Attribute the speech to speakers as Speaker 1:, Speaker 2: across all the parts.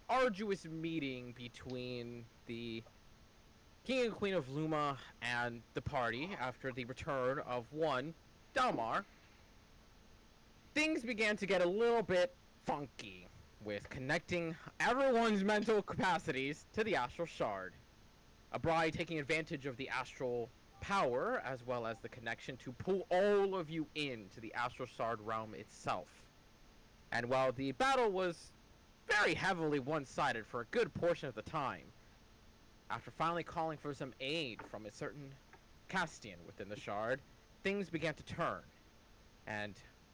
Speaker 1: arduous meeting between the King and Queen of Luma and the party after the return of one, Dalmar, things began to get a little bit funky with connecting everyone's mental capacities to the Astral Shard. A bride taking advantage of the astral power as well as the connection to pull all of you into the Astral Shard realm itself. And while the battle was very heavily one-sided for a good portion of the time, after finally calling for some aid from a certain Castian within the Shard, things began to turn, and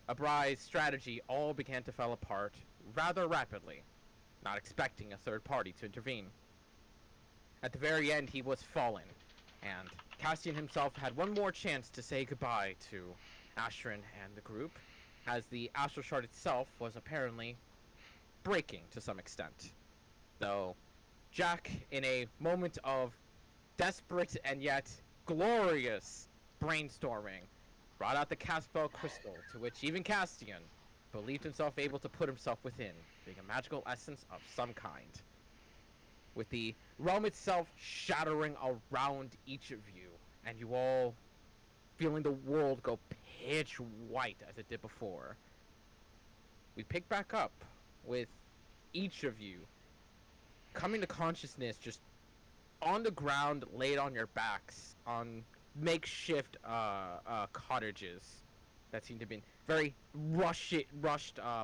Speaker 1: Abrai's strategy all began to fall apart rather rapidly, not expecting a third party to intervene. At the very end, he was fallen, and Castian himself had one more chance to say goodbye to Ashrin and the group, as the Astral Shard itself was apparently breaking to some extent. Though Jack, in a moment of desperate and yet glorious brainstorming, brought out the cast spell crystal, to which even Castian believed himself able to put himself within, being a magical essence of some kind. With the realm itself shattering around each of you, and you all feeling the world go pitch white as it did before. We pick back up with each of you coming to consciousness just on the ground, laid on your backs, on makeshift cottages that seem to have been very rushed,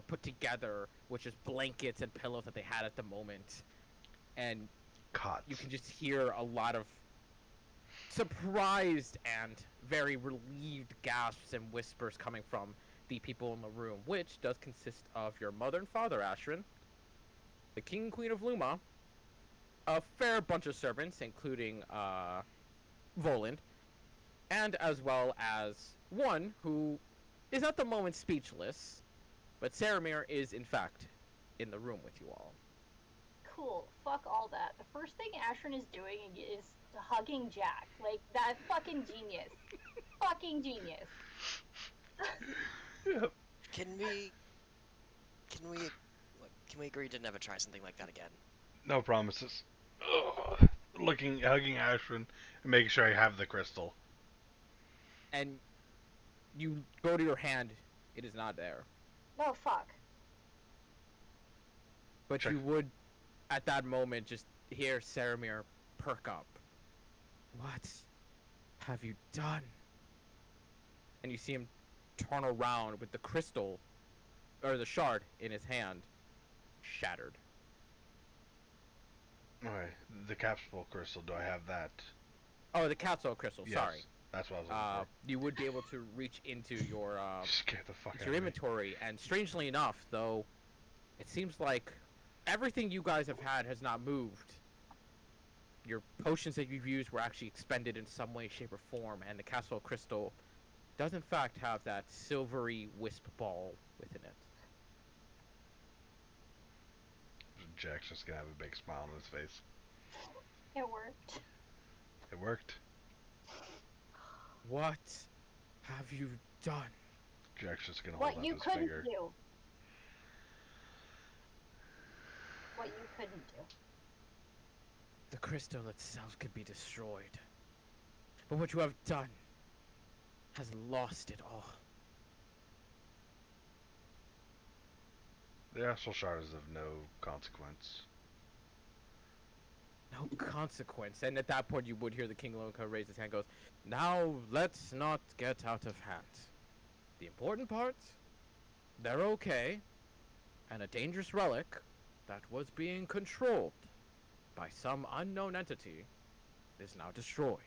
Speaker 1: put together with just blankets and pillows that they had at the moment. And you
Speaker 2: Cots.
Speaker 1: can just hear a lot of surprised and very relieved gasps and whispers coming from the people in the room, which does consist of your mother and father, Ashrin, the King and Queen of Luma, a fair bunch of servants, including Voland, and as well as one who is at the moment speechless, but Saramir is in fact in the room with you all.
Speaker 3: Cool. Fuck all that. The first thing Ashrin is doing is hugging Jack. Like, that fucking genius. Fucking genius.
Speaker 2: Yep.
Speaker 4: Can we can we can we agree to never try something like that again?
Speaker 2: No promises. Ugh. Hugging Ashwin, and making sure I have the crystal.
Speaker 1: And you go to your hand, it is not there.
Speaker 3: Oh, fuck.
Speaker 1: But
Speaker 2: Check.
Speaker 1: you would, at that moment, just hear Saramir perk up. What have you done? And you see him turn around with the crystal, or the shard, in his hand, shattered.
Speaker 2: Okay, the capsule crystal. Do I have that?
Speaker 1: Oh, the capsule crystal,
Speaker 2: Yes,
Speaker 1: sorry.
Speaker 2: that's what I was looking for.
Speaker 1: You would be able to reach into your
Speaker 2: Scared the fuck out
Speaker 1: your
Speaker 2: of me.
Speaker 1: inventory, and strangely enough, though, it seems like everything you guys have had has not moved. Your potions that you've used were actually expended in some way, shape, or form, and the castle crystal does in fact have that silvery wisp ball within it.
Speaker 2: Jack's just gonna have a big smile on his face.
Speaker 3: It worked.
Speaker 2: It worked.
Speaker 1: What have you done?
Speaker 2: Jack's just gonna hold
Speaker 3: What
Speaker 2: up
Speaker 3: you
Speaker 2: his
Speaker 3: couldn't
Speaker 2: finger.
Speaker 3: do. What you couldn't do.
Speaker 1: The crystal itself could be destroyed, but what you have done has lost it all.
Speaker 2: The astral shard is of no consequence.
Speaker 1: No consequence. And at that point, you would hear the King Loka raise his hand, goes, "Now let's not get out of hand. The important part, they're okay, and a dangerous relic that was being controlled by some unknown entity is now destroyed.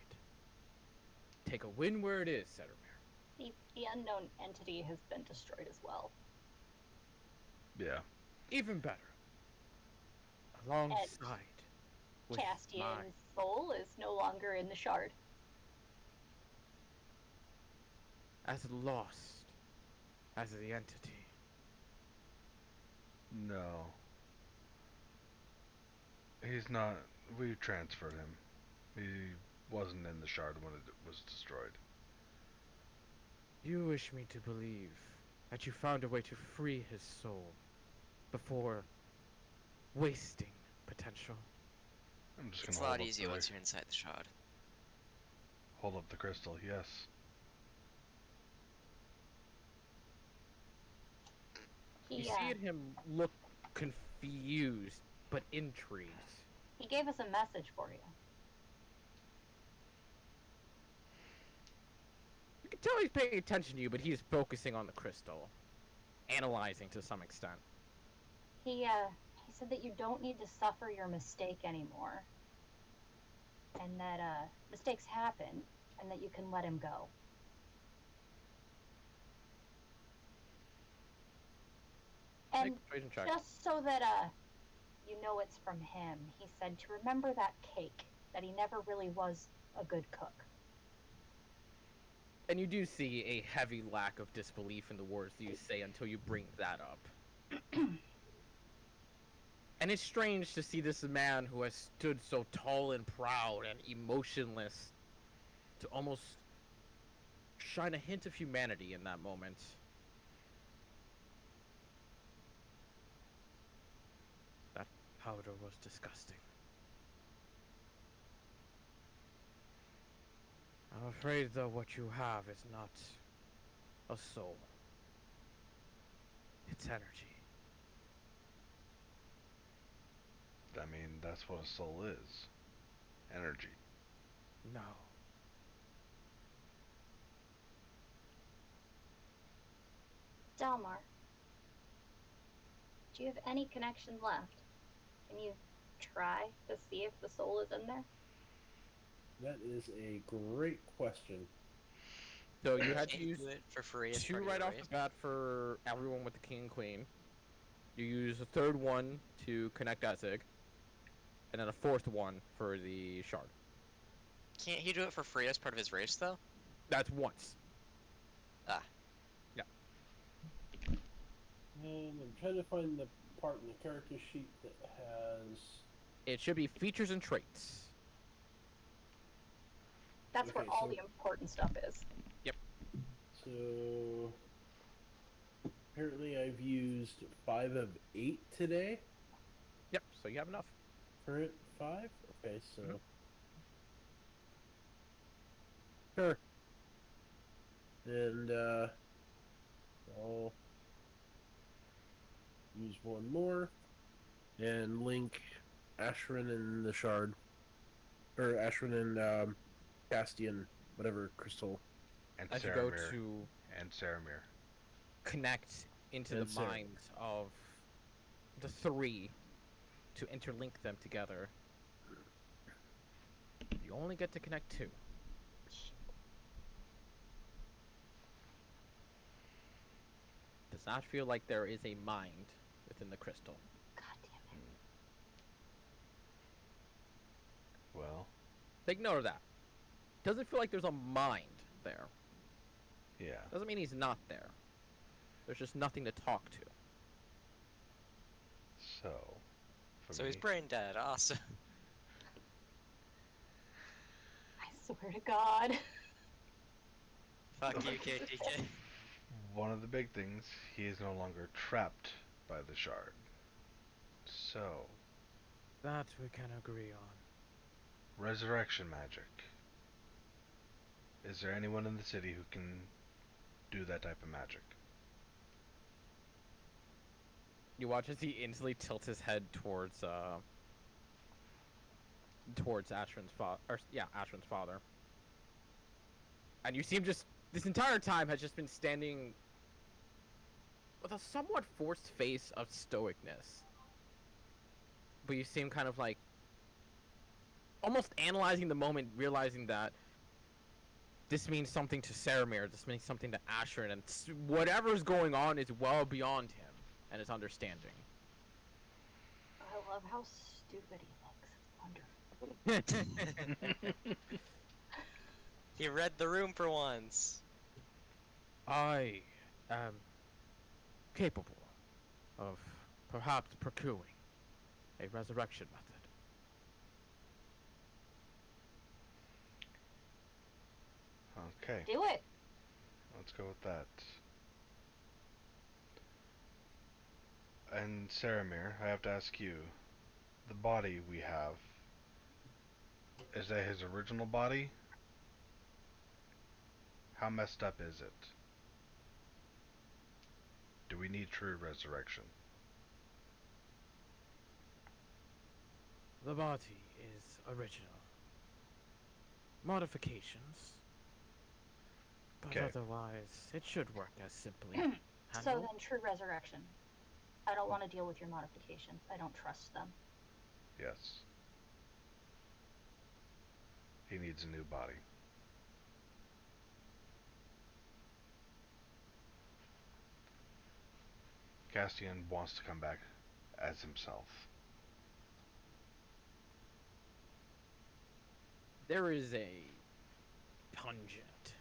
Speaker 1: Take a win where it is, Sedomir.
Speaker 3: The unknown entity has been destroyed as well.
Speaker 2: Yeah.
Speaker 1: Even better, alongside with
Speaker 3: Castian's soul is no longer in the shard.
Speaker 1: as lost as the entity.
Speaker 2: No. He's not. We transferred him. He wasn't in the shard when it was destroyed.
Speaker 1: You wish me to believe that you found a way to free his soul before wasting potential.
Speaker 2: I'm just
Speaker 4: It's a
Speaker 2: gonna
Speaker 4: lot easier once you're inside the shard.
Speaker 2: hold up the crystal. Yes.
Speaker 1: You
Speaker 3: He
Speaker 1: see him look confused but intrigued.
Speaker 3: he gave us a message for you.
Speaker 1: You can tell he's paying attention to you, but he's focusing on the crystal, analyzing to some extent.
Speaker 3: He said that you don't need to suffer your mistake anymore. And that mistakes happen and that you can let him go.
Speaker 1: Make
Speaker 3: And
Speaker 1: a persuasion check.
Speaker 3: just so that you know it's from him, he said to remember that cake, that he never really was a good cook.
Speaker 1: And you do see a heavy lack of disbelief in the words that you say until you bring that up. And it's strange to see this man who has stood so tall and proud and emotionless to almost shine a hint of humanity in that moment. That powder was disgusting. I'm afraid, though, what you have is not a soul. It's energy.
Speaker 2: I mean, that's what a soul is. Energy.
Speaker 1: No.
Speaker 3: Delmar, do you have any connection left? Can you try to see if the soul is in there?
Speaker 5: That is a great question.
Speaker 1: So you had to
Speaker 4: Can't you
Speaker 1: use
Speaker 4: do it for free as
Speaker 1: 2
Speaker 4: part of
Speaker 1: right
Speaker 4: your
Speaker 1: off the
Speaker 4: race?
Speaker 1: bat for everyone with the king and queen. You use a third one to connect Ezig. And then a fourth one for the shard.
Speaker 4: Can't he do it for free as part of his race, though?
Speaker 1: That's once.
Speaker 4: Ah.
Speaker 1: Yeah.
Speaker 5: And I'm trying to find the part in the character sheet that has.
Speaker 1: It should be features and traits.
Speaker 3: That's where
Speaker 5: Okay,
Speaker 3: all
Speaker 5: so-
Speaker 3: the important stuff is.
Speaker 5: So apparently I've used 5 of 8 today.
Speaker 1: Yep, so you have enough.
Speaker 5: Current 5? Okay, so.
Speaker 1: Mhm.
Speaker 5: Sure. And I'll use one more and link Ashrin and the shard. Or Ashrin and Castian, whatever crystal.
Speaker 2: And
Speaker 1: As you go
Speaker 2: Saramir.
Speaker 1: to
Speaker 2: And Saramir.
Speaker 1: connect into the
Speaker 5: And Sarah.
Speaker 1: minds of the 3 to interlink them together, you only get to connect 2. Does not feel like there is a mind within the crystal.
Speaker 3: God damn it.
Speaker 2: Well,
Speaker 1: Take note of that. Doesn't feel like there's a mind there.
Speaker 2: yeah.
Speaker 1: Doesn't mean he's not there. There's just nothing to talk to.
Speaker 2: So, for
Speaker 4: So
Speaker 2: me,
Speaker 4: he's brain dead. Awesome.
Speaker 3: I swear to God.
Speaker 4: Fuck you, KTK.
Speaker 2: one of the big things, he is no longer trapped by the shard. So,
Speaker 1: That we can agree on.
Speaker 2: resurrection magic. Is there anyone in the city who can do that type of magic?
Speaker 1: You watch as he instantly tilts his head towards Ashrin's Ashrin's father. And you see him just this entire time has just been standing with a somewhat forced face of stoicness. But you see him kind of like almost analyzing the moment, realizing that this means something to Saramir, this means something to Ashrin, and whatever's going on is well beyond him and his understanding.
Speaker 3: I love how stupid he looks. It's wonderful.
Speaker 4: He read the room for once.
Speaker 1: I am capable of perhaps procuring a resurrection method.
Speaker 2: Okay,
Speaker 3: Do it.
Speaker 2: let's go with that. And Saramir, I have to ask you, the body we have, is that his original body? How messed up is it? Do we need true resurrection?
Speaker 1: The body is original. Modifications. But
Speaker 2: 'Kay.
Speaker 1: otherwise, it should work as simply.
Speaker 3: So
Speaker 1: handled.
Speaker 3: then, true resurrection. I don't want to deal with your modifications. I don't trust them.
Speaker 2: Yes. He needs a new body. Castian wants to come back as himself.
Speaker 1: There is a pungent,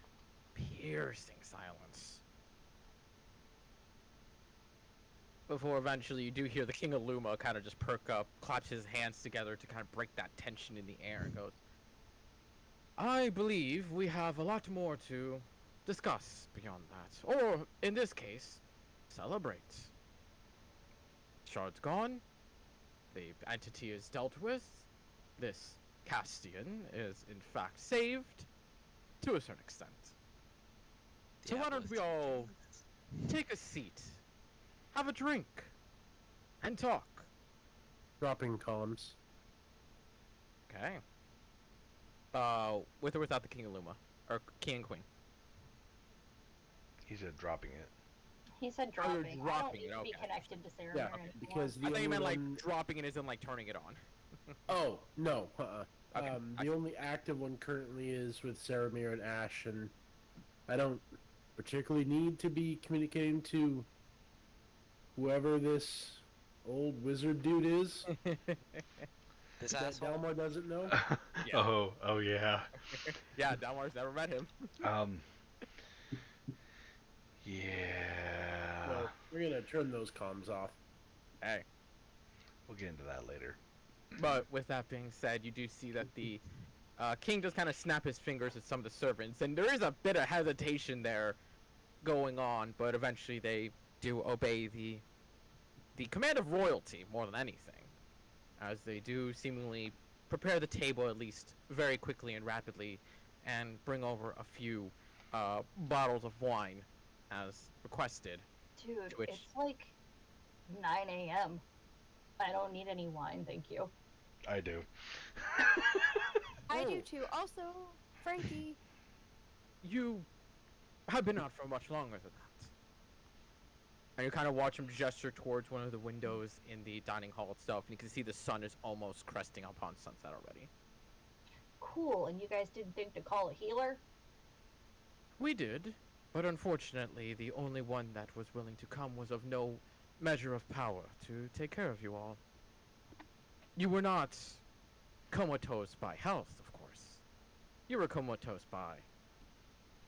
Speaker 1: piercing silence. Before eventually you do hear the King of Luma kind of just perk up, claps his hands together to kind of break that tension in the air, and goes, I believe we have a lot more to discuss beyond that. Or, in this case, celebrate. Shard's gone. The entity is dealt with. This Castian is, in fact, saved. To a certain extent. So why don't we all take a seat, have a drink, and talk?
Speaker 5: Dropping columns.
Speaker 1: Okay. With or without the King of Luma? Or King and Queen?
Speaker 2: He said dropping it.
Speaker 3: He said
Speaker 1: Oh, you're
Speaker 3: dropping. I don't
Speaker 1: dropping
Speaker 3: need
Speaker 1: it,
Speaker 3: to be
Speaker 1: okay.
Speaker 3: connected to Sarah
Speaker 5: Yeah,
Speaker 3: anymore.
Speaker 5: because the
Speaker 1: I thought
Speaker 5: only
Speaker 1: you meant like
Speaker 5: one...
Speaker 1: dropping it isn't like turning it on.
Speaker 5: Oh, no.
Speaker 1: Okay,
Speaker 5: The only active one currently is with Saramir and Ash, and I don't particularly need to be communicating to whoever this old wizard dude is.
Speaker 4: This
Speaker 5: That
Speaker 4: asshole?
Speaker 5: Delmar doesn't know.
Speaker 1: Yeah.
Speaker 2: Oh yeah.
Speaker 1: Yeah, Dalmar's never met him.
Speaker 2: Um. Yeah.
Speaker 5: So we're gonna turn those comms off.
Speaker 1: Hey.
Speaker 2: We'll get into that later.
Speaker 1: But with that being said, you do see that the king does kind of snap his fingers at some of the servants, and there is a bit of hesitation there going on, but eventually they do obey the command of royalty more than anything, as they do seemingly prepare the table at least very quickly and rapidly, and bring over a few bottles of wine as requested.
Speaker 3: Dude,
Speaker 1: Which-
Speaker 3: it's like 9 a.m. I don't need any wine, thank you.
Speaker 2: I do.
Speaker 6: I do
Speaker 1: Oh.
Speaker 6: too. Also, Frankie.
Speaker 1: You have been out for much longer than that. And you kind of watch him gesture towards one of the windows in the dining hall itself, and you can see the sun is almost cresting upon sunset already.
Speaker 3: Cool, and you guys didn't think to call a healer?
Speaker 1: We did, but unfortunately, the only one that was willing to come was of no measure of power to take care of you all. You were not comatose by health, of course. You were comatose by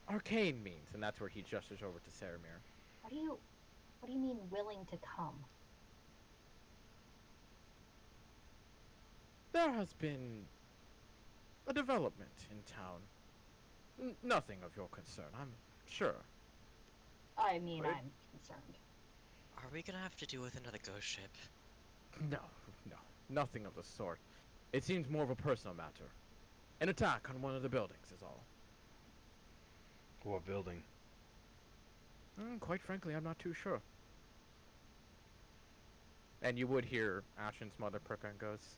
Speaker 1: arcane means, and that's where he gestures over to Saramir.
Speaker 3: What do you mean willing to come?
Speaker 1: There has been a development in town. Nothing of your concern, I'm sure.
Speaker 3: I mean,
Speaker 1: Right.
Speaker 3: I'm concerned.
Speaker 4: Are we gonna have to deal with another ghost ship?
Speaker 1: No, nothing of the sort. It seems more of a personal matter. An attack on one of the buildings is all.
Speaker 2: What building?
Speaker 1: Quite frankly, I'm not too sure. And you would hear Ashen's mother perk and goes,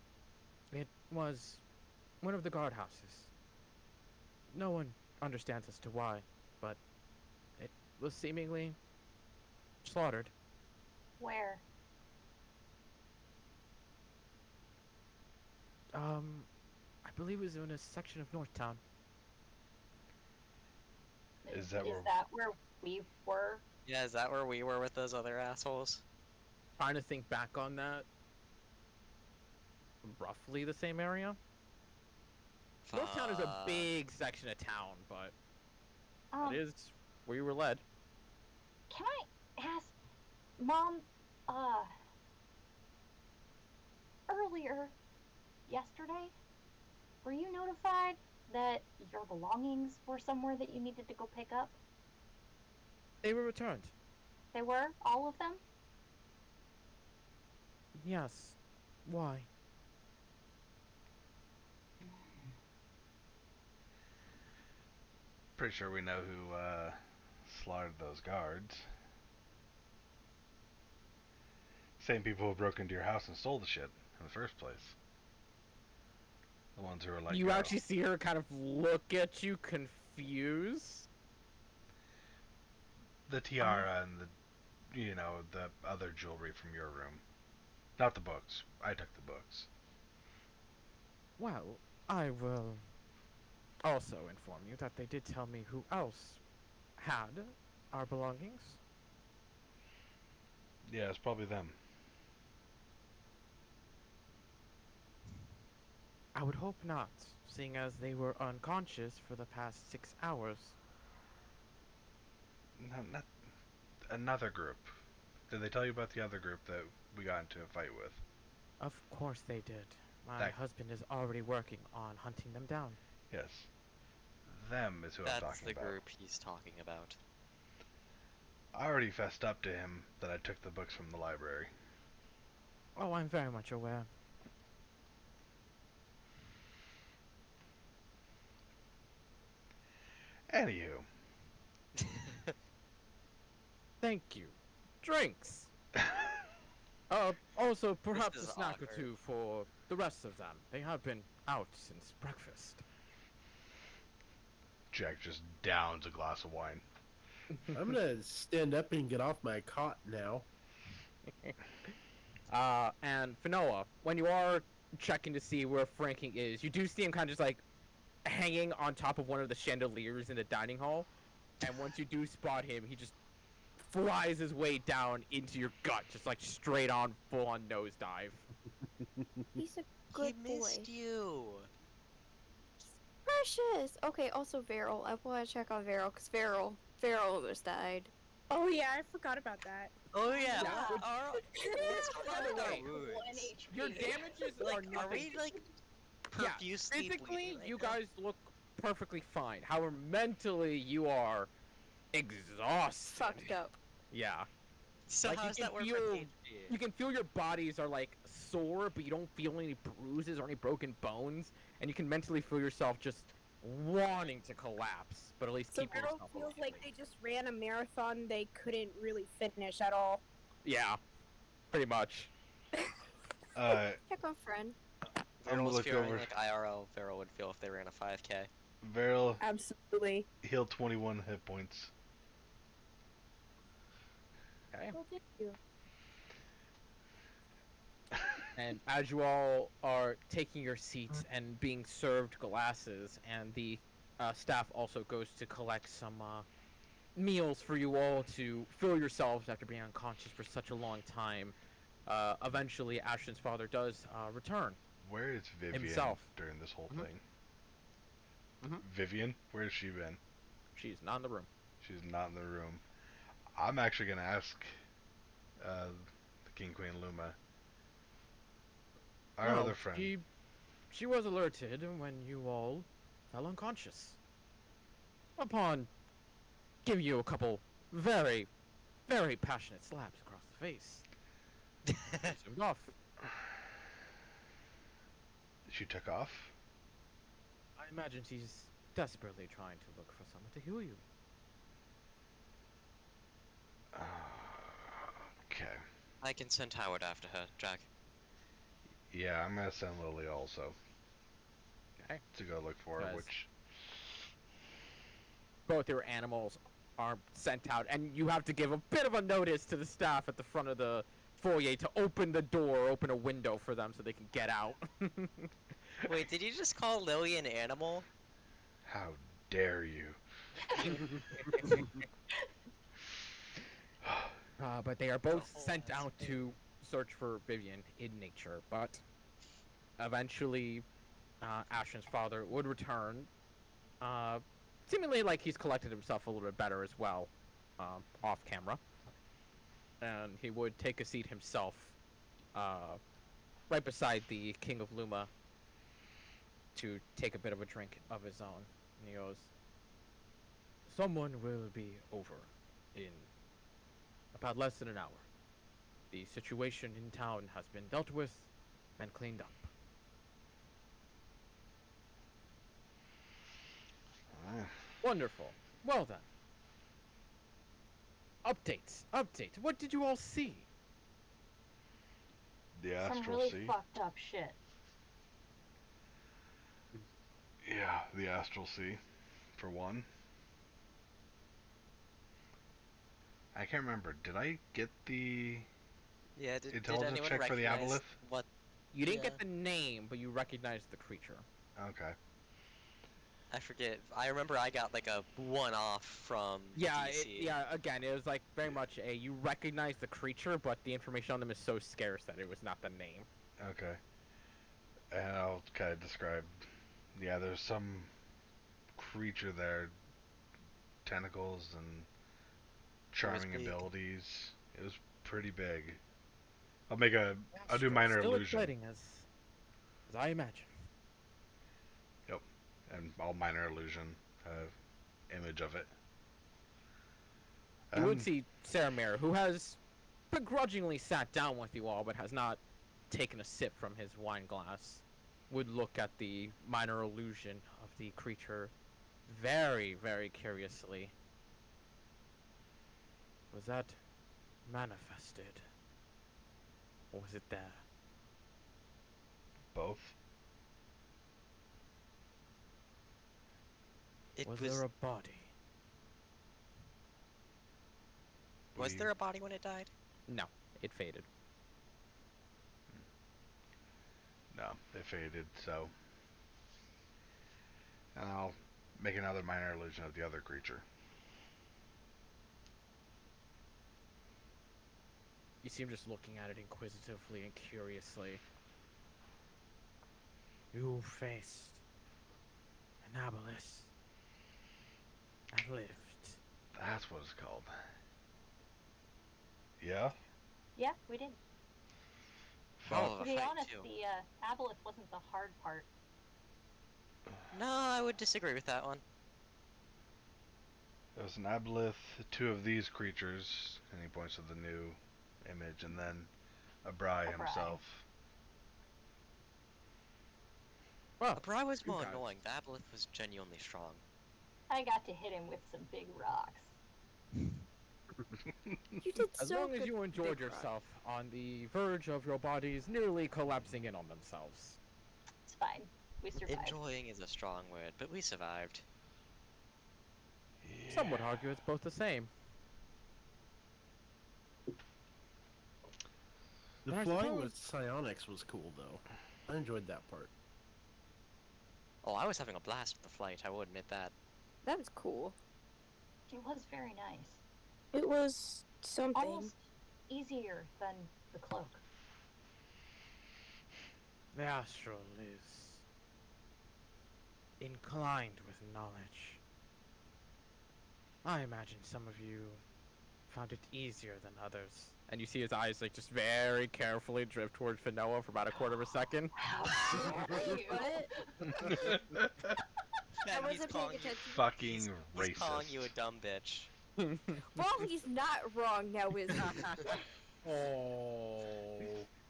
Speaker 1: it was one of the guardhouses. No one understands as to why, but it was seemingly slaughtered.
Speaker 3: Where?
Speaker 1: I believe it was in a section of Northtown.
Speaker 2: Is that where-
Speaker 3: where we were?
Speaker 4: Yeah, is that where we were with those other assholes?
Speaker 1: Trying to think back on that. Roughly the same area. Northtown is a
Speaker 4: Fuck.
Speaker 1: big section of town, but it
Speaker 3: Um,
Speaker 1: is where you were led.
Speaker 3: can I ask, Mom, earlier, yesterday, were you notified that your belongings were somewhere that you needed to go pick up?
Speaker 1: They were returned.
Speaker 3: They were? All of them?
Speaker 1: Yes. Why?
Speaker 2: Pretty sure we know who slaughtered those guards. Same people who broke into your house and stole the shit in the first place. The ones who were like,
Speaker 1: You
Speaker 2: "Yo."
Speaker 1: actually see her kind of look at you confused.
Speaker 2: The tiara and the other jewelry from your room. Not the books. I took the books.
Speaker 1: Well, I will also inform you that they did tell me who else had our belongings.
Speaker 2: Yeah, it's probably them.
Speaker 1: I would hope not, seeing as they were unconscious for the past 6 hours.
Speaker 2: No, not another group. Did they tell you about the other group that we got into a fight with?
Speaker 1: Of course they did. My
Speaker 2: That-
Speaker 1: husband is already working on hunting them down.
Speaker 2: Yes. Them is who I'm
Speaker 4: That's
Speaker 2: talking
Speaker 4: the
Speaker 2: about.
Speaker 4: group he's talking about.
Speaker 2: I already fessed up to him that I took the books from the library.
Speaker 1: Oh, I'm very much aware.
Speaker 2: Anywho.
Speaker 1: Thank you. Drinks! Also, perhaps a
Speaker 4: is
Speaker 1: snack or
Speaker 4: awkward.
Speaker 1: two for the rest of them. They have been out since breakfast.
Speaker 2: Jack just downs a glass of wine.
Speaker 5: I'm gonna stand up and get off my cot now.
Speaker 1: And Finoa, when you are checking to see where Franking is, you do see him kind of just like hanging on top of one of the chandeliers in the dining hall. And once you do spot him, he just flies his way down into your gut, just like straight on, full on nosedive.
Speaker 6: He's a
Speaker 4: He
Speaker 6: good boy.
Speaker 4: missed you.
Speaker 6: Precious. Okay. Also, Veryl. I want to check on Veryl because Veryl almost died.
Speaker 7: Oh yeah, I forgot about that.
Speaker 4: Oh yeah.
Speaker 1: Yeah.
Speaker 4: What are, what's going on with our
Speaker 1: Wait,
Speaker 4: wounds?
Speaker 3: 1 HP.
Speaker 1: Your damages are
Speaker 4: Like, are
Speaker 1: nothing.
Speaker 4: we like
Speaker 1: Yeah,
Speaker 4: profusely
Speaker 1: physically,
Speaker 4: bleeding right
Speaker 1: you
Speaker 4: now?
Speaker 1: guys look perfectly fine. However, mentally, you are exhausted.
Speaker 6: Fucked up.
Speaker 1: Yeah.
Speaker 4: So
Speaker 1: like, you
Speaker 4: how's
Speaker 1: can
Speaker 4: that work
Speaker 1: feel-
Speaker 4: for PhD?
Speaker 1: You can feel your bodies are like sore, but you don't feel any bruises or any broken bones, and you can mentally feel yourself just wanting to collapse, but at least
Speaker 7: So
Speaker 1: keep
Speaker 7: Meryl
Speaker 1: yourself
Speaker 7: feels like
Speaker 1: alive.
Speaker 7: they just ran a marathon they couldn't really finish at all.
Speaker 1: Yeah, pretty much.
Speaker 6: Check on friend.
Speaker 2: I'm gonna
Speaker 4: Veryl's
Speaker 2: look
Speaker 4: feeling
Speaker 2: over.
Speaker 4: like IRL Veryl would feel if they ran a 5K.
Speaker 2: Veryl
Speaker 7: Absolutely.
Speaker 2: healed 21 hit points.
Speaker 1: Okay.
Speaker 6: Well, thank you.
Speaker 1: And as you all are taking your seats and being served glasses, and the staff also goes to collect some meals for you all to fill yourselves after being unconscious for such a long time, eventually Ashton's father does return.
Speaker 2: Where is Vivian
Speaker 1: Himself.
Speaker 2: during this whole
Speaker 1: Mhm.
Speaker 2: thing?
Speaker 1: Mhm.
Speaker 2: Vivian, where's she been?
Speaker 1: She's not in the room.
Speaker 2: She's not in the room. I'm actually gonna ask the King Queen Luma. Our
Speaker 1: Well,
Speaker 2: other friend.
Speaker 1: she was alerted when you all fell unconscious. Upon giving you a couple very, very passionate slaps across the face. She zoomed off.
Speaker 2: She took off.
Speaker 1: I imagine she's desperately trying to look for someone to heal you.
Speaker 2: Okay.
Speaker 4: I can send Howard after her, Jack.
Speaker 2: Yeah, I'm gonna send Lily also
Speaker 1: Okay.
Speaker 2: to go look for her,
Speaker 1: Guys.
Speaker 2: which
Speaker 1: Both your animals are sent out, and you have to give a bit of a notice to the staff at the front of the foyer to open the door, open a window for them so they can get out.
Speaker 4: Wait, did you just call Lily an animal?
Speaker 2: how dare you?
Speaker 1: But they are both
Speaker 4: Oh,
Speaker 1: sent
Speaker 4: that's
Speaker 1: out
Speaker 4: fair.
Speaker 1: to search for Vivian in nature. But eventually, Ashton's father would return, seemingly like he's collected himself a little bit better as well, off camera. And he would take a seat himself, right beside the King of Luma, to take a bit of a drink of his own. And he goes, "Someone will be over in about less than an hour. The situation in town has been dealt with and cleaned up." Wonderful. Well then. Update. What did you all see?
Speaker 2: The
Speaker 3: Some
Speaker 2: Astral
Speaker 3: really
Speaker 2: Sea.
Speaker 3: fucked up shit.
Speaker 2: Yeah, the Astral Sea, for one. I can't remember. Did I get the
Speaker 4: Yeah, did
Speaker 2: intelligence
Speaker 4: anyone
Speaker 2: check for the
Speaker 4: recognize
Speaker 2: aboleth?
Speaker 4: what?
Speaker 1: You didn't
Speaker 4: Yeah.
Speaker 1: get the name, but you recognized the creature.
Speaker 2: Okay.
Speaker 4: I forget. I remember I got like a one-off from
Speaker 1: Yeah,
Speaker 4: DC.
Speaker 1: again, it was like very much a, you recognize the creature, but the information on them is so scarce that it was not the name.
Speaker 2: Okay. And I'll kind of describe. Yeah, there's some creature there, tentacles and charming
Speaker 4: big.
Speaker 2: abilities. It was pretty big. I'll do minor
Speaker 1: Still
Speaker 2: illusion.
Speaker 1: exciting as I imagine.
Speaker 2: Yep. And all minor illusion image of it.
Speaker 1: You would see Saramir, who has begrudgingly sat down with you all, but has not taken a sip from his wine glass, would look at the minor illusion of the creature very, very curiously. Was that manifested? Or was it there?
Speaker 2: both.
Speaker 4: It
Speaker 1: Was
Speaker 4: was.
Speaker 1: there a body?
Speaker 4: Was there a body when it died?
Speaker 1: No, it faded.
Speaker 2: No, they faded, so. And I'll make another minor illusion of the other creature.
Speaker 1: You see him just looking at it inquisitively and curiously. You faced an aboleth and lived.
Speaker 2: That's what it's called. Yeah?
Speaker 3: Yeah, we did.
Speaker 4: Hell of
Speaker 3: To
Speaker 4: a
Speaker 3: be
Speaker 4: fight,
Speaker 3: honest,
Speaker 4: too.
Speaker 3: the aboleth wasn't the hard part.
Speaker 4: No, I would disagree with that one.
Speaker 2: There was an aboleth, two of these creatures, and he points to the new image, and then Abrai
Speaker 3: Abrai.
Speaker 2: himself.
Speaker 1: Well,
Speaker 4: Abrai was
Speaker 1: you
Speaker 4: more
Speaker 1: guys-
Speaker 4: annoying. The aboleth was genuinely strong.
Speaker 3: I got to hit him with some big rocks.
Speaker 6: You did
Speaker 1: As
Speaker 6: so
Speaker 1: long as
Speaker 6: good,
Speaker 1: you enjoyed
Speaker 6: Big Rock.
Speaker 1: yourself on the verge of your bodies nearly collapsing in on themselves.
Speaker 3: It's fine. We survived.
Speaker 4: Enjoying is a strong word, but we survived.
Speaker 1: Some would argue it's both the same.
Speaker 5: The
Speaker 1: But I
Speaker 5: flying
Speaker 1: suppose-
Speaker 5: with psionics was cool, though. I enjoyed that part.
Speaker 4: Oh, I was having a blast with the flight, I will admit that.
Speaker 6: That was cool.
Speaker 3: It was very nice.
Speaker 7: It was something.
Speaker 3: Almost easier than the cloak.
Speaker 1: The astral is inclined with knowledge. I imagine some of you found it easier than others. And you see his eyes like just very carefully drift towards Finoa for about a quarter of a second.
Speaker 3: How dare you?
Speaker 6: What? I wasn't paying attention.
Speaker 2: Fucking
Speaker 4: He's
Speaker 2: racist.
Speaker 4: calling you a dumb bitch.
Speaker 6: Well, he's not wrong now, is he?
Speaker 1: Oh,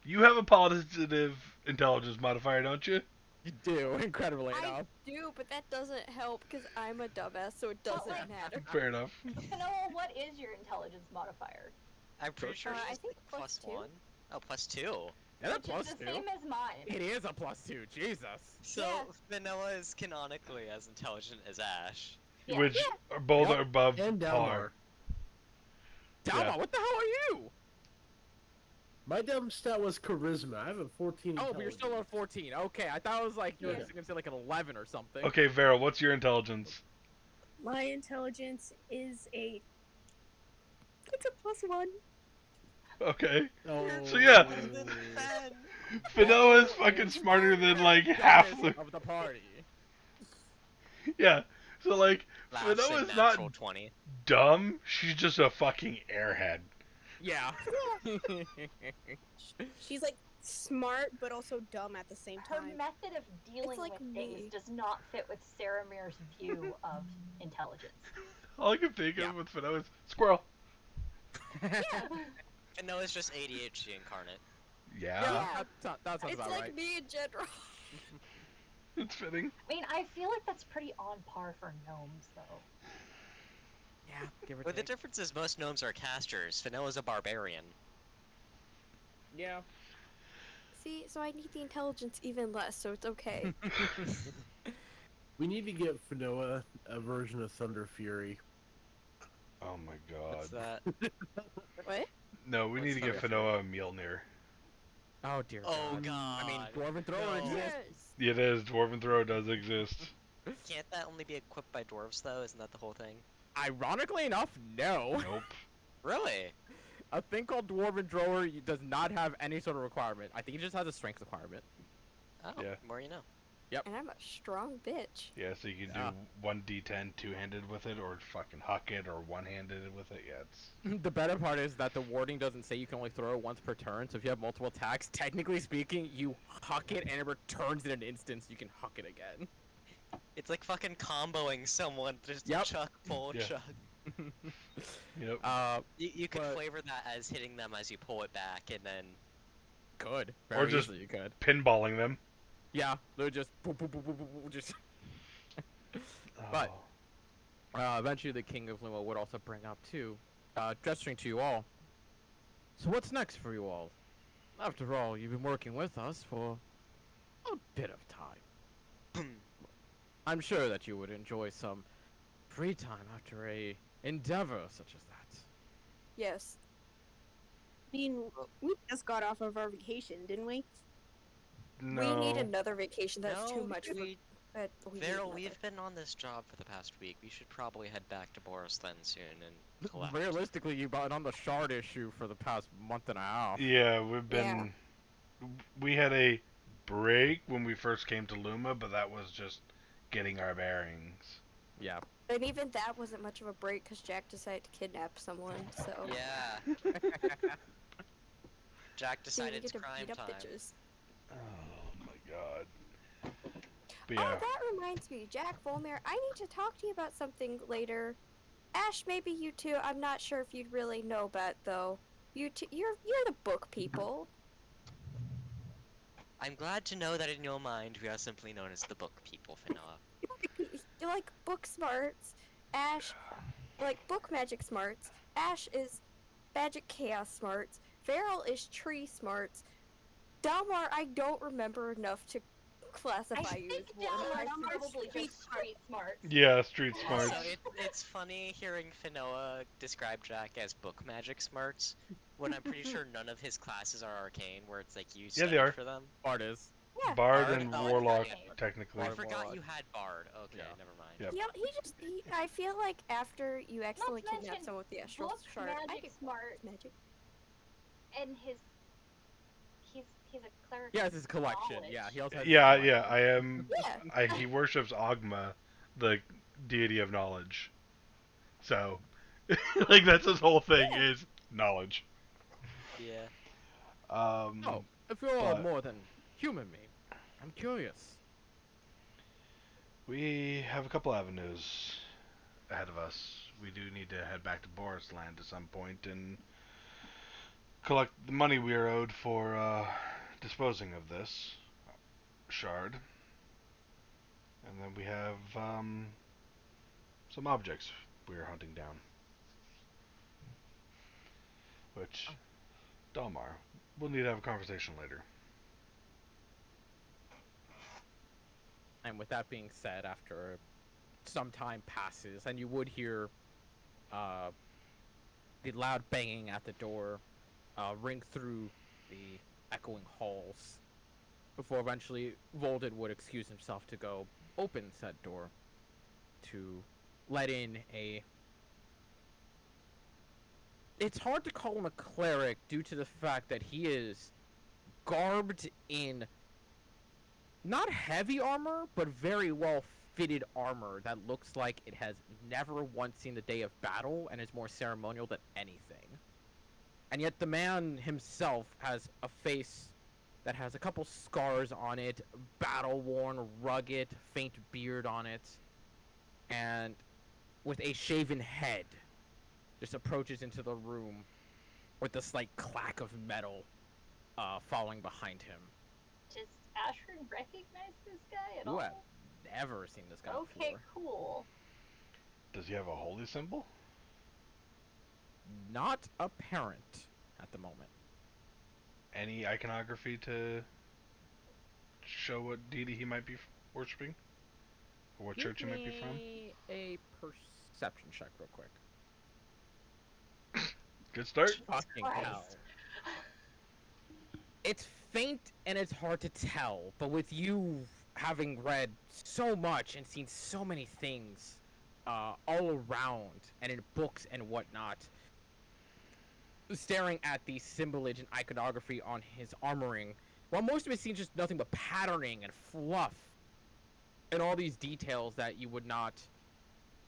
Speaker 2: You have a positive intelligence modifier, don't you?
Speaker 1: you do, incredibly
Speaker 6: I
Speaker 1: enough.
Speaker 6: do, but that doesn't help because I'm a dumbass, so it
Speaker 3: Well,
Speaker 6: doesn't
Speaker 3: like-
Speaker 6: matter.
Speaker 2: Fair enough.
Speaker 3: Noah, what is your intelligence modifier?
Speaker 4: I'm pretty sure
Speaker 6: I
Speaker 4: she's
Speaker 6: think
Speaker 4: like
Speaker 6: plus two.
Speaker 4: +1. Oh, +2.
Speaker 1: Yeah, that's
Speaker 3: Which
Speaker 1: plus
Speaker 3: is the
Speaker 1: two.
Speaker 3: same as mine.
Speaker 1: It is a plus two, Jesus.
Speaker 4: So Vanilla is canonically as intelligent as Ash.
Speaker 3: Yeah.
Speaker 2: Which are both
Speaker 1: Yep.
Speaker 2: are above
Speaker 5: And
Speaker 2: par.
Speaker 1: Dalma,
Speaker 2: Yeah.
Speaker 1: what the hell are you?
Speaker 5: My dumb stat was charisma. I have a 14.
Speaker 1: Oh, but you're still on 14. Okay, I thought it was like you were
Speaker 3: Yeah.
Speaker 1: gonna say like an 11 or something.
Speaker 2: Okay, Vera, what's your intelligence?
Speaker 7: My intelligence is a. It's a +1.
Speaker 2: Okay.
Speaker 5: Oh.
Speaker 2: So, yeah.
Speaker 4: Ben!
Speaker 2: Finoa is fucking smarter than like half
Speaker 1: Dumbest
Speaker 2: the.
Speaker 1: of the party.
Speaker 2: Yeah. So like,
Speaker 4: Laughs
Speaker 2: Finoa's
Speaker 4: in
Speaker 2: not
Speaker 4: natural 20.
Speaker 2: dumb. She's just a fucking airhead.
Speaker 1: Yeah.
Speaker 7: She's like smart, but also dumb at the same
Speaker 3: Her
Speaker 7: time.
Speaker 3: method of dealing
Speaker 6: like
Speaker 3: with
Speaker 6: me.
Speaker 3: things does not fit with Saramir's view of intelligence.
Speaker 2: All I can think
Speaker 1: Yeah.
Speaker 2: of with Finoa is squirrel.
Speaker 4: And Noah's just ADHD incarnate.
Speaker 2: Yeah.
Speaker 1: Yeah, that sounds
Speaker 6: It's
Speaker 1: about
Speaker 6: like
Speaker 1: right.
Speaker 6: me in general.
Speaker 2: It's fitting.
Speaker 3: I mean, I feel like that's pretty on par for gnomes, though.
Speaker 1: Yeah, give or
Speaker 4: But the
Speaker 1: take.
Speaker 4: difference is most gnomes are casters. Finoa's a barbarian.
Speaker 1: Yeah.
Speaker 6: See, so I need the intelligence even less, so it's okay.
Speaker 5: We need to get Fanoa a version of Thunder Fury.
Speaker 2: Oh my god.
Speaker 4: What's that?
Speaker 6: What?
Speaker 2: No, we
Speaker 4: What's
Speaker 2: need to get
Speaker 4: Thunder
Speaker 2: Fanoa a Mjolnir.
Speaker 1: Oh dear
Speaker 4: Oh
Speaker 1: God.
Speaker 4: god.
Speaker 1: I mean, Dwarven Thrower
Speaker 4: No.
Speaker 1: exists.
Speaker 2: It is. Dwarven Throw does exist.
Speaker 4: Can't that only be equipped by dwarves though? Isn't that the whole thing?
Speaker 1: Ironically enough, no.
Speaker 2: Nope.
Speaker 4: Really?
Speaker 1: A thing called Dwarven Thrower does not have any sort of requirement. I think it just has a strength requirement.
Speaker 4: Oh,
Speaker 2: Yeah.
Speaker 4: more you know.
Speaker 6: And I'm a strong bitch.
Speaker 2: Yeah, so you can
Speaker 1: Yeah.
Speaker 2: do 1d10 two-handed with it, or fucking huck it, or one-handed with it. Yeah, it's...
Speaker 1: The better part is that the wording doesn't say you can only throw it once per turn, so if you have multiple attacks, technically speaking, you huck it and it returns in an instant, so you can huck it again.
Speaker 4: It's like fucking comboing someone. Just
Speaker 1: Yep.
Speaker 4: chuck, pull,
Speaker 2: Yeah.
Speaker 4: chuck.
Speaker 2: Yep.
Speaker 4: You could
Speaker 1: But-
Speaker 4: flavor that as hitting them as you pull it back, and then
Speaker 1: Could.
Speaker 2: Or
Speaker 1: Very
Speaker 2: just-
Speaker 1: easily you could.
Speaker 2: Pinballing them.
Speaker 1: Yeah, they're just boop, boop, boop, boop, boop, boop, just. But-
Speaker 2: Oh.
Speaker 1: Eventually, the King of Luma would also bring up too, gesturing to you all. So what's next for you all? After all, you've been working with us for a bit of time. I'm sure that you would enjoy some free time after a endeavor such as that.
Speaker 6: Yes.
Speaker 7: I mean, we just got off of our vacation, didn't we?
Speaker 2: No.
Speaker 6: We need another vacation. That's too
Speaker 4: no,
Speaker 6: much.
Speaker 4: we,
Speaker 6: But we need
Speaker 4: Veryl,
Speaker 6: another.
Speaker 4: we've been on this job for the past week. We should probably head back to Boris then soon and collect.
Speaker 1: Realistically, you've been on the shard issue for the past month and a half.
Speaker 2: Yeah, we've been... We had a break when we first came to Luma, but that was just getting our bearings.
Speaker 1: Yeah.
Speaker 6: And even that wasn't much of a break because Jack decided to kidnap someone. So
Speaker 4: Yeah. Jack
Speaker 6: so we
Speaker 4: decided it's
Speaker 6: get to
Speaker 4: crime
Speaker 6: beat up
Speaker 4: time.
Speaker 6: bitches.
Speaker 2: Oh my god. But
Speaker 6: Oh,
Speaker 2: yeah.
Speaker 6: that reminds me, Jack Volmir, I need to talk to you about something later. Ash, maybe you too. I'm not sure if you'd really know about though. You're the book people.
Speaker 4: I'm glad to know that in your mind we are simply known as the book people, Finoa.
Speaker 6: You like book smarts. Ash, like book magic smarts. Ash is magic chaos smarts. Veryl is tree smarts. Dalmar, I don't remember enough to classify you as one.
Speaker 3: Dalmar's
Speaker 6: I think
Speaker 3: probably
Speaker 6: street
Speaker 3: just street smart.
Speaker 2: Yeah, street smarts.
Speaker 4: Also, it's funny hearing Finoa describe Jack as book magic smarts, when I'm pretty sure none of his classes are arcane, where it's like you
Speaker 2: Yeah,
Speaker 4: studied
Speaker 2: they are.
Speaker 4: for them.
Speaker 1: Bard is.
Speaker 6: Yeah.
Speaker 2: Bard
Speaker 4: Bard?
Speaker 2: and
Speaker 4: Oh,
Speaker 2: Warlock,
Speaker 3: okay.
Speaker 2: technically.
Speaker 4: I
Speaker 1: Bard
Speaker 4: forgot
Speaker 1: Warlock.
Speaker 4: you had Bard. Okay,
Speaker 1: Yeah.
Speaker 4: never mind.
Speaker 2: Yep.
Speaker 6: I feel like after you accidentally
Speaker 3: mention
Speaker 6: kidnap someone with the astral
Speaker 3: Book
Speaker 6: shard, I
Speaker 3: magic
Speaker 6: could
Speaker 3: smart,
Speaker 6: magic.
Speaker 3: and he's a cleric.
Speaker 1: Yeah, it's his collection.
Speaker 3: Knowledge.
Speaker 1: Yeah, he also has.
Speaker 2: Yeah,
Speaker 1: his
Speaker 2: yeah,
Speaker 1: collection.
Speaker 2: I am...
Speaker 6: Yeah.
Speaker 2: He worships Ogma, the deity of knowledge. So, like, that's his whole thing,
Speaker 6: Yeah.
Speaker 2: is knowledge.
Speaker 4: Yeah.
Speaker 1: Oh, if you're all
Speaker 2: but-
Speaker 1: more than human, me, I'm curious.
Speaker 2: We have a couple avenues ahead of us. We do need to head back to Boris Land at some point and collect the money we are owed for disposing of this shard. And then we have some objects we are hunting down. Which, Dalmar, we'll need to have a conversation later.
Speaker 1: And with that being said, after some time passes, and you would hear the loud banging at the door ring through the echoing halls before eventually Volden would excuse himself to go open said door to let in a... It's hard to call him a cleric due to the fact that he is garbed in not heavy armor, but very well fitted armor that looks like it has never once seen the day of battle and is more ceremonial than anything. And yet the man himself has a face that has a couple scars on it, battle-worn, rugged, faint beard on it, and with a shaven head, just approaches into the room with the slight clack of metal falling behind him.
Speaker 3: Just Ashford recognize this guy at
Speaker 1: You have
Speaker 3: all?
Speaker 1: never seen this guy
Speaker 3: Okay,
Speaker 1: before.
Speaker 3: cool.
Speaker 2: Does he have a holy symbol?
Speaker 1: Not apparent at the moment.
Speaker 2: Any iconography to show what deity he might be worshipping? Or what church he might be from?
Speaker 1: Give me a perception check real quick.
Speaker 2: Good start.
Speaker 3: Jesus
Speaker 1: Fucking
Speaker 3: Christ.
Speaker 1: hell. It's faint and it's hard to tell, but with you having read so much and seen so many things all around and in books and whatnot, staring at the symbolage and iconography on his armoring, while most of it seems just nothing but patterning and fluff and all these details that you would not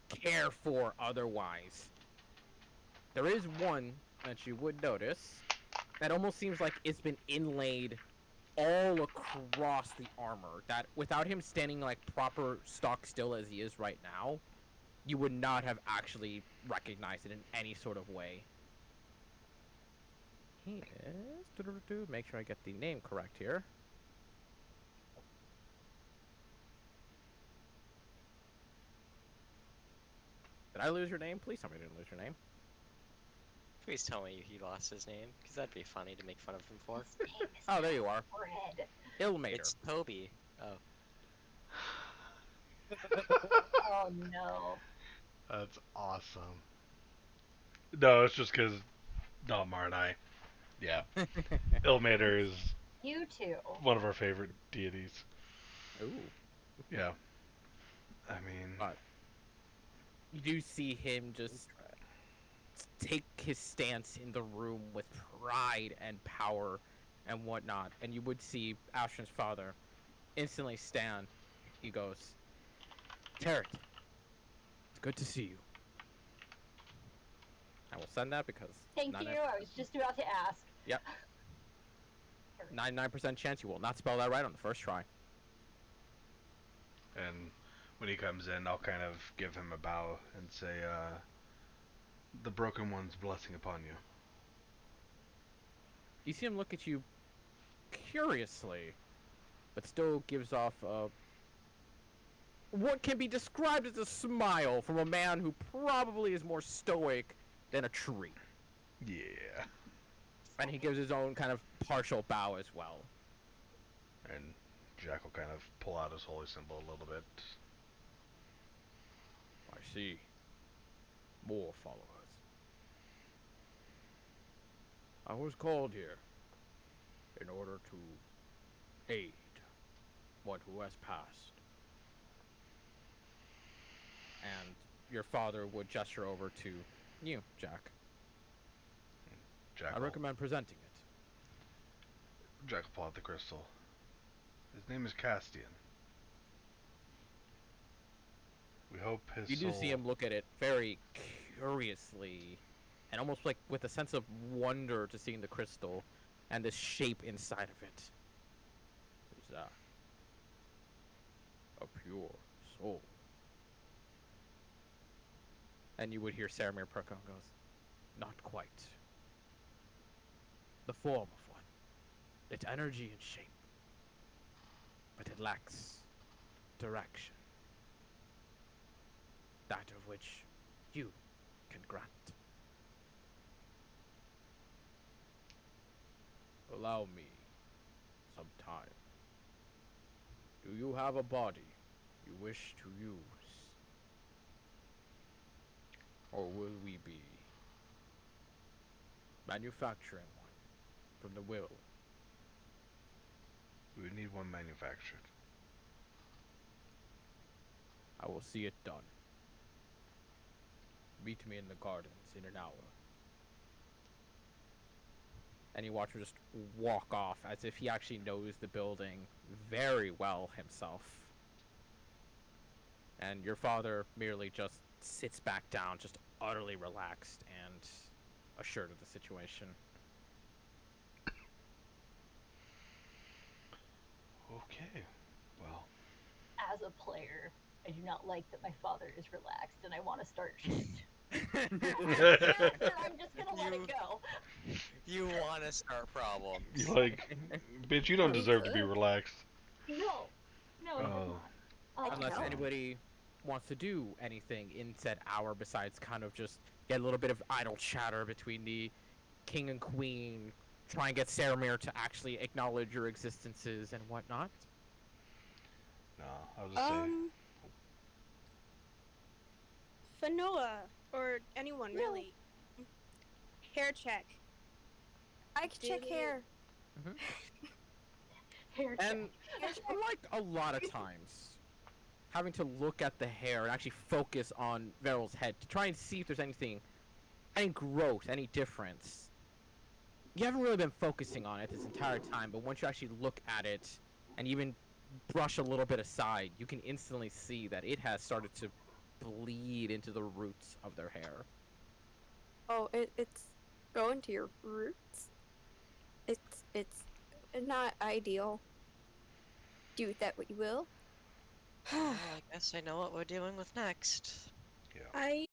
Speaker 1: care for otherwise. There is one that you would notice that almost seems like it's been inlaid all across the armor, that without him standing like proper stock still as he is right now, you would not have actually recognized it in any sort of way. He is... Make sure I get the name correct here. Did I lose your name? Please tell me I didn't lose your name.
Speaker 4: Please tell me he lost his name, because that'd be funny to make fun of him for.
Speaker 3: His name is
Speaker 1: Oh, there you are.
Speaker 3: Alfred.
Speaker 1: Ilmater.
Speaker 4: It's Toby. Oh.
Speaker 3: Oh no.
Speaker 2: That's awesome. No, it's just because Dalmar and I. Yeah. Ilmater is
Speaker 3: You two.
Speaker 2: one of our favorite deities.
Speaker 1: Ooh.
Speaker 2: Yeah. I mean,
Speaker 1: You do see him just take his stance in the room with pride and power and whatnot, and you would see Ashton's father instantly stand. He goes, Tarrant, it's good to see you. I will send that because
Speaker 3: Thank you. I was just about to ask.
Speaker 1: Yep. 99% chance you will not spell that right on the first try.
Speaker 2: and when he comes in, I'll kind of give him a bow and say, the Broken One's blessing upon you.
Speaker 1: You see him look at you curiously, but still gives off what can be described as a smile from a man who probably is more stoic than a tree.
Speaker 2: Yeah.
Speaker 1: And he gives his own kind of partial bow as well.
Speaker 2: And Jack will kind of pull out his holy symbol a little bit.
Speaker 1: I see. More followers. I was called here in order to aid one who has passed. And your father would gesture over to you, Jack.
Speaker 2: Jack
Speaker 1: I recommend presenting it.
Speaker 2: Jack will pull out the crystal. His name is Castian. We hope his
Speaker 1: You do
Speaker 2: soul...
Speaker 1: see him look at it very curiously, and almost like with a sense of wonder to seeing the crystal and the shape inside of it. Who's that? A pure soul. And you would hear Saramir perk up and goes, not quite. The form of one. Its energy and shape. But it lacks direction. That of which you can grant. Allow me some time. Do you have a body you wish to use? Or will we be manufacturing one from the will?
Speaker 2: We would need one manufactured.
Speaker 1: I will see it done. Meet me in the gardens in an hour. And you watch him just walk off as if he actually knows the building very well himself. And your father merely just sits back down, just utterly relaxed and assured of the situation.
Speaker 2: Okay. Well,
Speaker 3: As a player, I do not like that my father is relaxed and I want to start shit. I'm just gonna let it go.
Speaker 4: You want to start problems.
Speaker 2: you're like, bitch, you don't deserve to be relaxed.
Speaker 3: No, no, it does
Speaker 2: Oh.
Speaker 3: not.
Speaker 6: I can
Speaker 1: Unless
Speaker 6: help.
Speaker 1: anybody wants to do anything in said hour besides kind of just get a little bit of idle chatter between the king and queen, try and get Saramir to actually acknowledge your existences and whatnot.
Speaker 2: No, I'll just say.
Speaker 7: Fanoa, or anyone
Speaker 3: No.
Speaker 7: really. Hair check.
Speaker 6: I can check
Speaker 7: Do-
Speaker 6: hair.
Speaker 3: Hair check.
Speaker 1: And unlike a lot of times, having to look at the hair and actually focus on Veryl's head to try and see if there's anything, any growth, any difference. You haven't really been focusing on it this entire time, but once you actually look at it and even brush a little bit aside, you can instantly see that it has started to bleed into the roots of their hair.
Speaker 6: Oh, it's going to your roots. It's not ideal. Do with that what you will.
Speaker 4: Well, I guess I know what we're dealing with next.
Speaker 2: Yeah.
Speaker 7: I